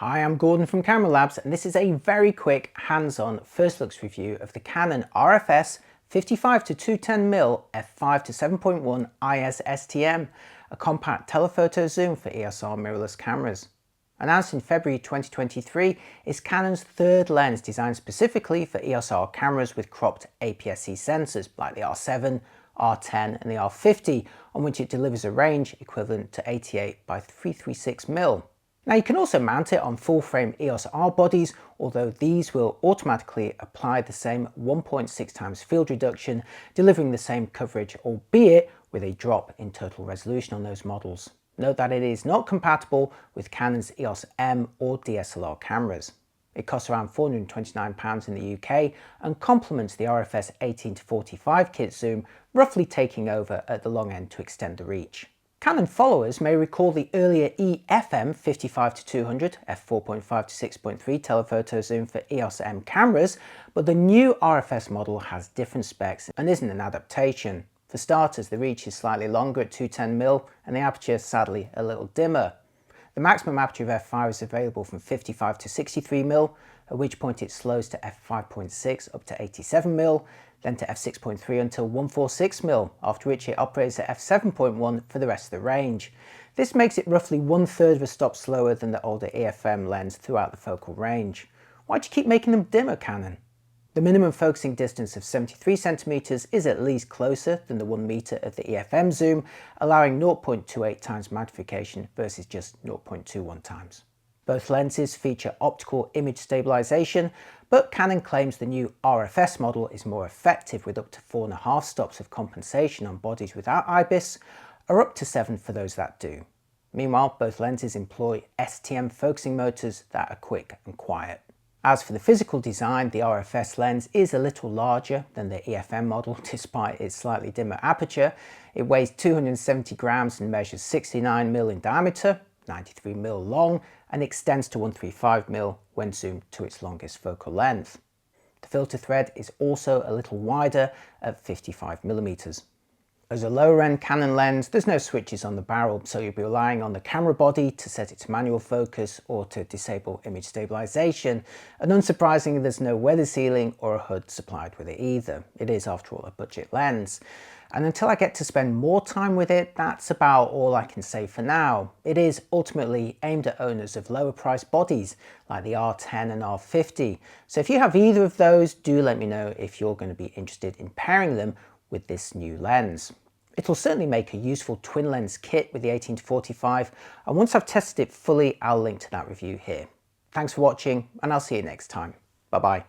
Hi, I'm Gordon from Camera Labs, and this is a very quick hands-on first looks review of the Canon RF-S 55-210mm f5-7.1 IS STM, a compact telephoto zoom for EOS R mirrorless cameras. Announced in February 2023, it's Canon's third lens designed specifically for EOS R cameras with cropped APS-C sensors like the R7, R10 and the R50, on which it delivers a range equivalent to 88 by 336mm. Now you can also mount it on full frame EOS R bodies, although these will automatically apply the same 1.6 times field reduction, delivering the same coverage, albeit with a drop in total resolution on those models. Note that it is not compatible with Canon's EOS M or DSLR cameras. It costs around £429 in the UK and complements the RF-S 18-45 kit zoom, roughly taking over at the long end to extend the reach. Canon followers may recall the earlier EFM 55-200 f4.5-6.3 telephoto zoom for EOS M cameras, but the new RF-S model has different specs and isn't an adaptation. For starters, the reach is slightly longer at 210mm and the aperture sadly a little dimmer. The maximum aperture of f5 is available from 55 to 63mm, at which point it slows to f5.6 up to 87mm, then to f6.3 until 146mm, after which it operates at f7.1 for the rest of the range. This makes it roughly 1/3 of a stop slower than the older EFM lens throughout the focal range. Why'd you keep making them dimmer, Canon? The minimum focusing distance of 73cm is at least closer than the 1 meter of the EFM zoom, allowing 0.28 times magnification versus just 0.21 times. Both lenses feature optical image stabilization, but Canon claims the new RF-S model is more effective with up to 4.5 stops of compensation on bodies without IBIS, or up to 7 for those that do. Meanwhile, both lenses employ STM focusing motors that are quick and quiet. As for the physical design, the RF-S lens is a little larger than the EFM model despite its slightly dimmer aperture. It weighs 270 grams and measures 69mm in diameter, 93mm long, and extends to 135mm when zoomed to its longest focal length. The filter thread is also a little wider at 55mm. As a lower-end Canon lens, there's no switches on the barrel, so you'll be relying on the camera body to set it to manual focus or to disable image stabilization, and unsurprisingly there's no weather sealing or a hood supplied with it either. It is, after all, a budget lens. And until I get to spend more time with it, that's about all I can say for now. It is ultimately aimed at owners of lower priced bodies like the R10 and R50, so if you have either of those, do let me know if you're going to be interested in pairing them with this new lens. It'll certainly make a useful twin lens kit with the 18-45, and once I've tested it fully, I'll link to that review here. Thanks for watching, and I'll see you next time. Bye bye.